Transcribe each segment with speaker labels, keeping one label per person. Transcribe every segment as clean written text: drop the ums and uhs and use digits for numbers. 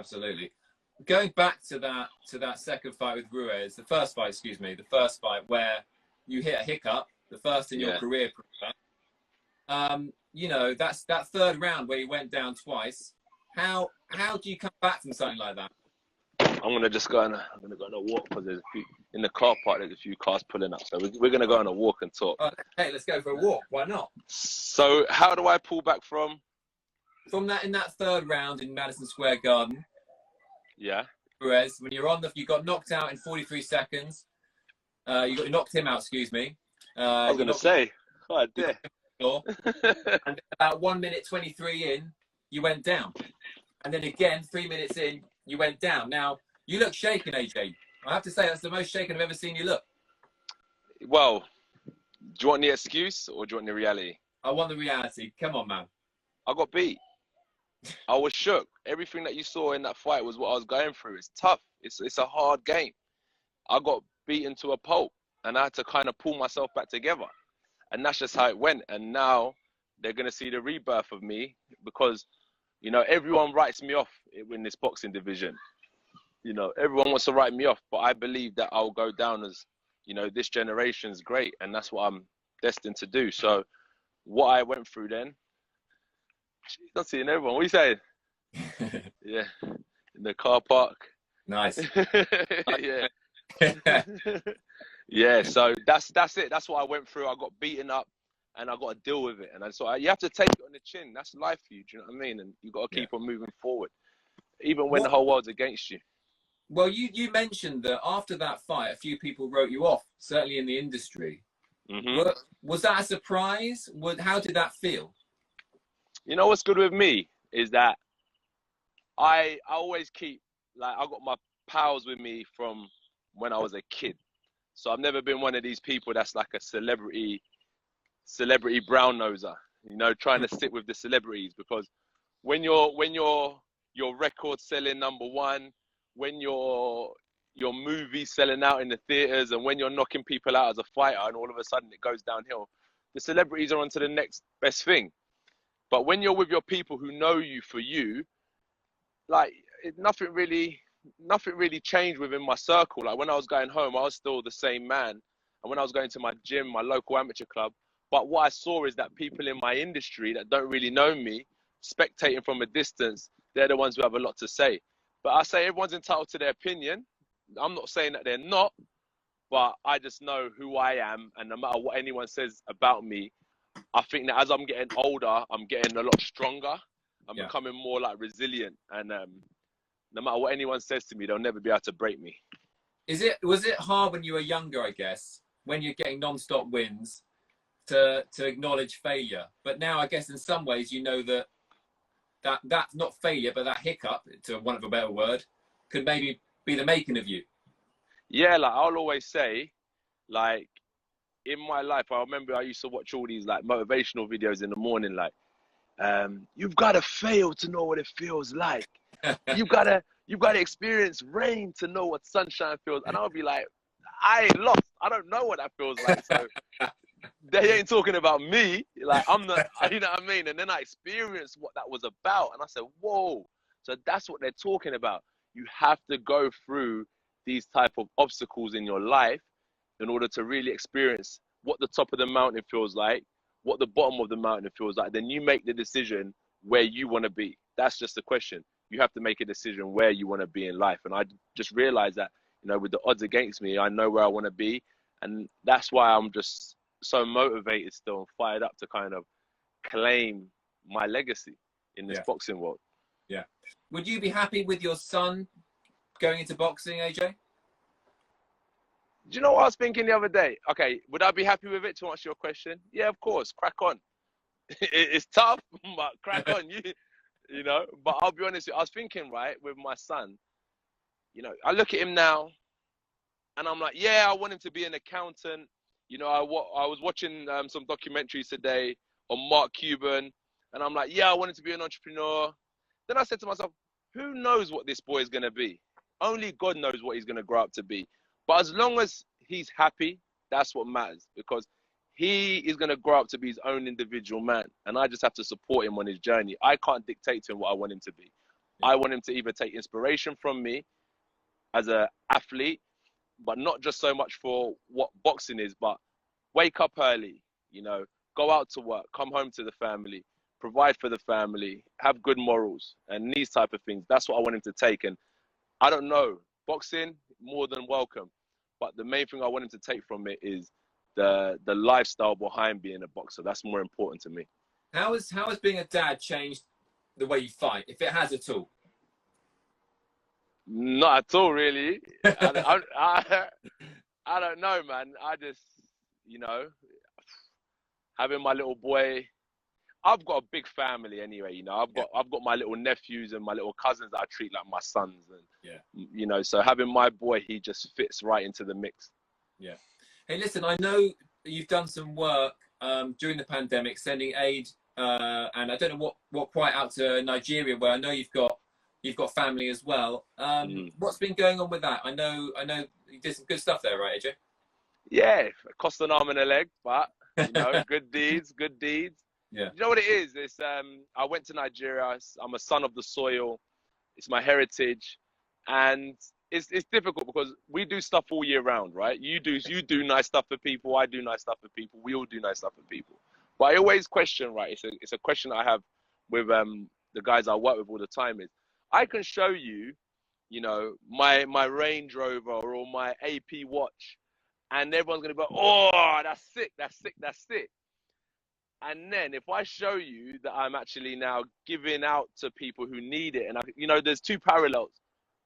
Speaker 1: Absolutely. Going back to that second fight with Ruiz, the first fight where you hit a hiccup, the first in your career. You know, that's that third round where you went down twice. How do you come back from something like that?
Speaker 2: I'm gonna go on a walk because in the car park there's a few cars pulling up, so we're gonna go on a walk and talk.
Speaker 1: Hey, let's go for a walk. Why not?
Speaker 2: So how do I pull back from
Speaker 1: that in that third round in Madison Square Garden?
Speaker 2: Yeah.
Speaker 1: Ruiz, when you're you got knocked out in 43 seconds. You knocked him out. Excuse me.
Speaker 2: I was gonna say. Oh dear.
Speaker 1: And about 1 minute 23 in, you went down, and then again 3 minutes in, you went down. Now you look shaken, AJ. I have to say that's the most shaken I've ever seen you look.
Speaker 2: Well, do you want the excuse or do you want the reality?
Speaker 1: I want the reality. Come on, man.
Speaker 2: I got beat. I was shook. Everything that you saw in that fight was what I was going through. It's tough. It's a hard game. I got beaten to a pulp, and I had to kind of pull myself back together. And that's just how it went. And now they're going to see the rebirth of me because, you know, everyone writes me off in this boxing division. You know, everyone wants to write me off, but I believe that I'll go down as, you know, this generation's great. And that's what I'm destined to do. So what I went through then, I'm seeing everyone. What are you saying? Yeah. In the car park.
Speaker 1: Nice.
Speaker 2: Yeah. Yeah, so that's it. That's what I went through. I got beaten up and I got to deal with it. And so you have to take it on the chin. That's life for you. Do you know what I mean? And you got to keep on moving forward, even when the whole world's against you.
Speaker 1: Well, you mentioned that after that fight, a few people wrote you off, certainly in the industry.
Speaker 2: Mm-hmm.
Speaker 1: Was that a surprise? How did that feel?
Speaker 2: You know what's good with me is that I always keep, like, I got my pals with me from when I was a kid. So I've never been one of these people that's like a celebrity brown noser, you know, trying to sit with the celebrities, because when your record selling #1, when your movie selling out in the theaters, and when you're knocking people out as a fighter and all of a sudden it goes downhill, the celebrities are onto the next best thing. But when you're with your people who know you for you, like nothing really changed within my circle. Like when I was going home, I was still the same man. And when I was going to my gym, my local amateur club, but what I saw is that people in my industry that don't really know me, spectating from a distance, they're the ones who have a lot to say. But I say everyone's entitled to their opinion. I'm not saying that they're not, but I just know who I am. And no matter what anyone says about me, I think that as I'm getting older, I'm getting a lot stronger. I'm becoming more like resilient. And no matter what anyone says to me, they'll never be able to break me.
Speaker 1: Was it hard when you were younger, I guess, when you're getting non-stop wins, to acknowledge failure? But now I guess in some ways you know that's not failure, but that hiccup, to want of a better word, could maybe be the making of you.
Speaker 2: Yeah, like I'll always say, like in my life, I remember I used to watch all these like motivational videos in the morning, like, you've got to fail to know what it feels like. You've got to experience rain to know what sunshine feels. And I'll be like, I ain't lost. I don't know what that feels like. So they ain't talking about me. Like I'm the, you know what I mean? And then I experienced what that was about. And I said, whoa. So that's what they're talking about. You have to go through these type of obstacles in your life in order to really experience what the top of the mountain feels like, what the bottom of the mountain feels like. Then you make the decision where you want to be. That's just the question. You have to make a decision where you want to be in life. And I just realized that, you know, with the odds against me, I know where I want to be. And that's why I'm just so motivated still and fired up to kind of claim my legacy in this boxing world.
Speaker 1: Yeah. Would you be happy with your son going into boxing, AJ?
Speaker 2: Do you know what I was thinking the other day? Okay, would I be happy with it, to answer your question? Yeah, of course. Crack on. It's tough, but crack on. You know, but I'll be honest with you, I was thinking, right, with my son, you know, I look at him now and I'm like, yeah, I want him to be an accountant. You know, I was watching some documentaries today on Mark Cuban, and I'm like, yeah, I want him to be an entrepreneur. Then I said to myself, who knows what this boy is going to be? Only God knows what he's going to grow up to be. But as long as he's happy, that's what matters, because he is going to grow up to be his own individual man. And I just have to support him on his journey. I can't dictate to him what I want him to be. I want him to either take inspiration from me as an athlete, but not just so much for what boxing is, but wake up early, you know, go out to work, come home to the family, provide for the family, have good morals, and these type of things. That's what I want him to take. And I don't know, boxing, more than welcome. But the main thing I want him to take from it is the lifestyle behind being a boxer. That's more important to me.
Speaker 1: How has being a dad changed the way you fight, if it has at all?
Speaker 2: Not at all, really. I don't know, man. I just, you know, having my little boy. I've got a big family anyway, you know. I've got my little nephews and my little cousins that I treat like my sons, and you know. So having my boy, he just fits right into the mix.
Speaker 1: Yeah. Hey, listen, I know you've done some work during the pandemic, sending aid, and I don't know what quite out to Nigeria, where I know you've got family as well. What's been going on with that? I know you did some good stuff there, right, AJ?
Speaker 2: Yeah, it cost an arm and a leg, but you know, good deeds.
Speaker 1: Yeah.
Speaker 2: You know what it is? It's I went to Nigeria. I'm a son of the soil. It's my heritage, and it's difficult because we do stuff all year round, right? You do nice stuff for people. I do nice stuff for people. We all do nice stuff for people. But I always question, right? It's a question I have with the guys I work with all the time. Is I can show you, you know, my Range Rover or my AP watch, and everyone's gonna be like, oh, that's sick. And then if I show you that I'm actually now giving out to people who need it, and you know, there's two parallels.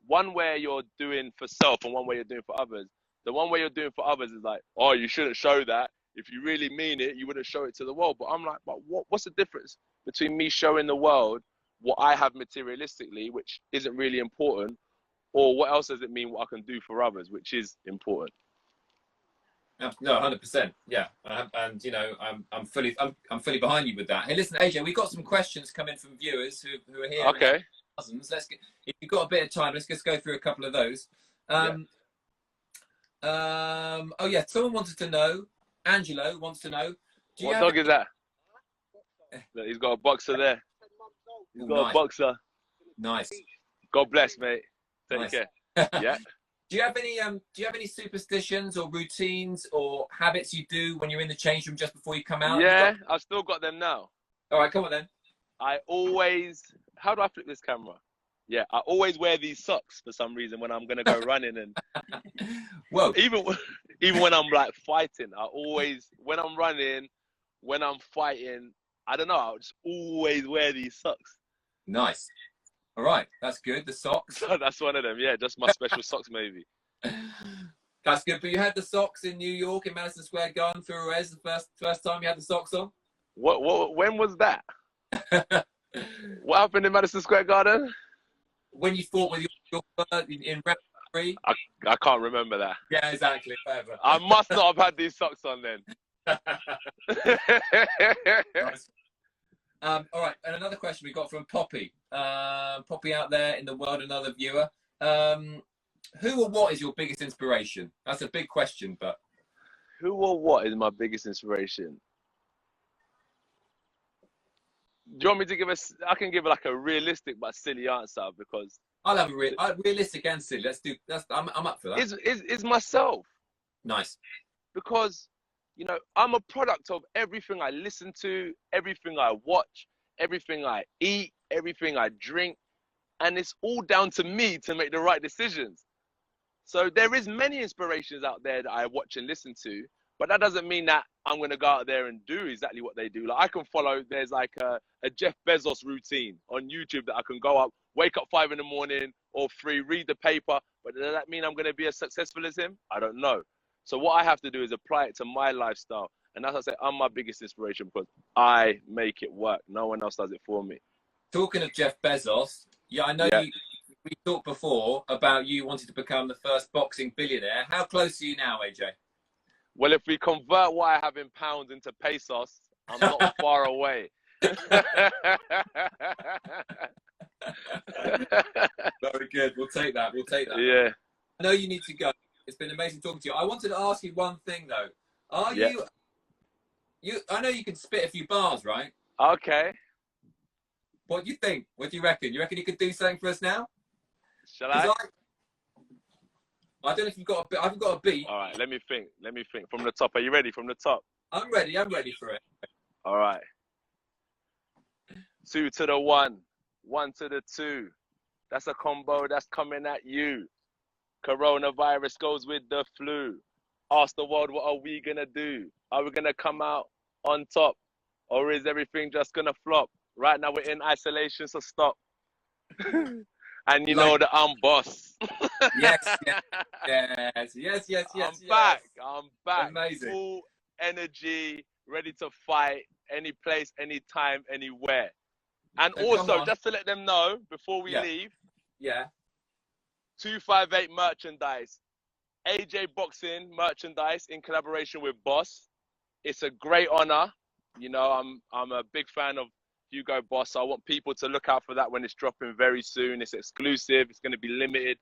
Speaker 2: One where you're doing for self and one where you're doing for others. The one where you're doing for others is like, oh, you shouldn't show that. If you really mean it, you wouldn't show it to the world. But I'm like, but what's the difference between me showing the world what I have materialistically, which isn't really important, or what else does it mean what I can do for others, which is important?
Speaker 1: No, 100%. Yeah, and you know, I'm fully behind you with that. Hey, listen, AJ, we've got some questions coming from viewers who are here.
Speaker 2: Okay.
Speaker 1: Let's get, if you've got a bit of time, let's just go through a couple of those. Oh yeah, someone wanted to know. Angelo wants to know.
Speaker 2: What dog is that? He's got a boxer there. He's got a boxer.
Speaker 1: Nice.
Speaker 2: God bless, mate. Take care. Yeah.
Speaker 1: Do you have any superstitions or routines or habits you do when you're in the change room just before you come out?
Speaker 2: Yeah, I've still got them now.
Speaker 1: All right, come on then.
Speaker 2: I always, how do I flip this camera? Yeah, I always wear these socks for some reason when I'm gonna go running, and
Speaker 1: whoa.
Speaker 2: Even when I'm like fighting, I always, when I'm running, when I'm fighting, I don't know, I'll just always wear these socks.
Speaker 1: Nice. All right, that's good. The socks.
Speaker 2: So that's one of them. Yeah, just my special socks, maybe.
Speaker 1: That's good. But you had the socks in New York, in Madison Square Garden, for Ruiz, the first time you had the socks on.
Speaker 2: When was that? What happened in Madison Square Garden?
Speaker 1: When you fought with your in round 3.
Speaker 2: I can't remember that.
Speaker 1: Yeah, exactly. Whatever.
Speaker 2: I must not have had these socks on then.
Speaker 1: Nice. All right, and another question we got from Poppy. Poppy out there in the world, another viewer. Who or what is your biggest inspiration? That's a big question, but
Speaker 2: who or what is my biggest inspiration? Do you want me to give I can give like a realistic but silly answer, because
Speaker 1: I'll have a realistic and silly. I'm up for that.
Speaker 2: Is myself.
Speaker 1: Nice.
Speaker 2: Because, you know, I'm a product of everything I listen to, everything I watch, everything I eat, everything I drink, and it's all down to me to make the right decisions. So there is many inspirations out there that I watch and listen to, but that doesn't mean that I'm going to go out there and do exactly what they do. Like, I can follow, there's like a Jeff Bezos routine on YouTube that I can go up, wake up 5 in the morning or 3, read the paper, but does that mean I'm going to be as successful as him? I don't know. So what I have to do is apply it to my lifestyle. And as I say, I'm my biggest inspiration because I make it work. No one else does it for me. Talking of Jeff Bezos, I know we talked before about you wanting to become the first boxing billionaire. How close are you now, AJ? Well, if we convert what I have in pounds into pesos, I'm not far away. Very good. We'll take that. Yeah. I know you need to go. It's been amazing talking to you. I wanted to ask you one thing though. I know you can spit a few bars, right? Okay.
Speaker 1: What do you think? What do you reckon? You reckon you could do something for us now?
Speaker 2: Shall I?
Speaker 1: I don't know if you've got a beat. I haven't got a beat.
Speaker 2: All right, let me think. Let me think. From the top. Are you ready? From the top.
Speaker 1: I'm ready. I'm ready for it.
Speaker 2: All right. 2 to the 1, 1 to the 2. That's a combo that's coming at you. Coronavirus goes with the flu. Ask the world, what are we gonna do? Are we gonna come out on top? Or is everything just gonna flop? Right now we're in isolation, so stop. And you know that I'm boss.
Speaker 1: Yes, yes.
Speaker 2: I'm back.
Speaker 1: Amazing.
Speaker 2: Full energy, ready to fight any place, anytime, anywhere. And
Speaker 1: So
Speaker 2: also, just to let them know before we leave, 258 merchandise, AJ Boxing merchandise in collaboration with Boss. It's a great honor. You know, I'm a big fan of Hugo Boss. So I want people to look out for that when it's dropping very soon. It's exclusive. It's going to be limited.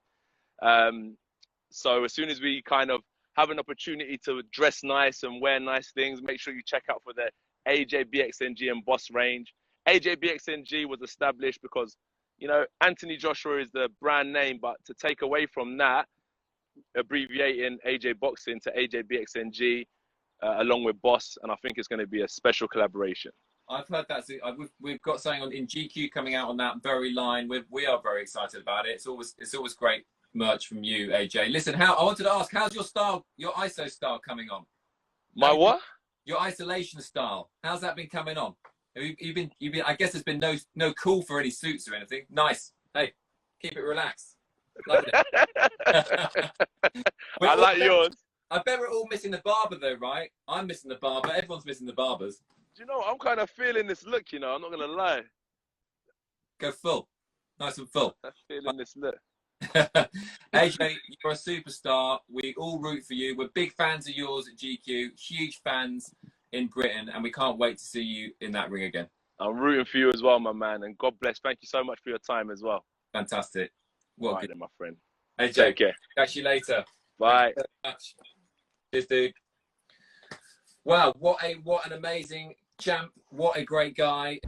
Speaker 2: So as soon as we kind of have an opportunity to dress nice and wear nice things, make sure you check out for the AJ BXNG and Boss range. AJ BXNG was established because, you know, Anthony Joshua is the brand name, but to take away from that, abbreviating AJ Boxing to AJ BXNG along with Boss, and I think it's going to be a special collaboration. I've
Speaker 1: heard that. We've got something in GQ coming out on that very line. We are very excited about it. It's always great merch from you, AJ. Listen, I wanted to ask, how's your style, your ISO style coming on?
Speaker 2: My what?
Speaker 1: Your isolation style. How's that been coming on? You've been. I guess there's been no call for any suits or anything. Nice. Hey, keep it relaxed. Love it.
Speaker 2: I like yours.
Speaker 1: I bet we're all missing the barber though, right? I'm missing the barber. Everyone's missing the barbers.
Speaker 2: Do you know, I'm kind of feeling this look, you know. I'm not going to lie.
Speaker 1: Go full. Nice and full.
Speaker 2: I'm feeling this look.
Speaker 1: AJ, you're a superstar. We all root for you. We're big fans of yours at GQ. Huge fans in Britain. And we can't wait to see you in that ring again.
Speaker 2: I'm rooting for you as well, my man. And God bless. Thank you so much for your time as well.
Speaker 1: Fantastic. Well,
Speaker 2: right then, my friend.
Speaker 1: AJ,
Speaker 2: take care.
Speaker 1: Catch you later.
Speaker 2: Bye.
Speaker 1: Cheers, dude. Wow, what an amazing champ. What a great guy.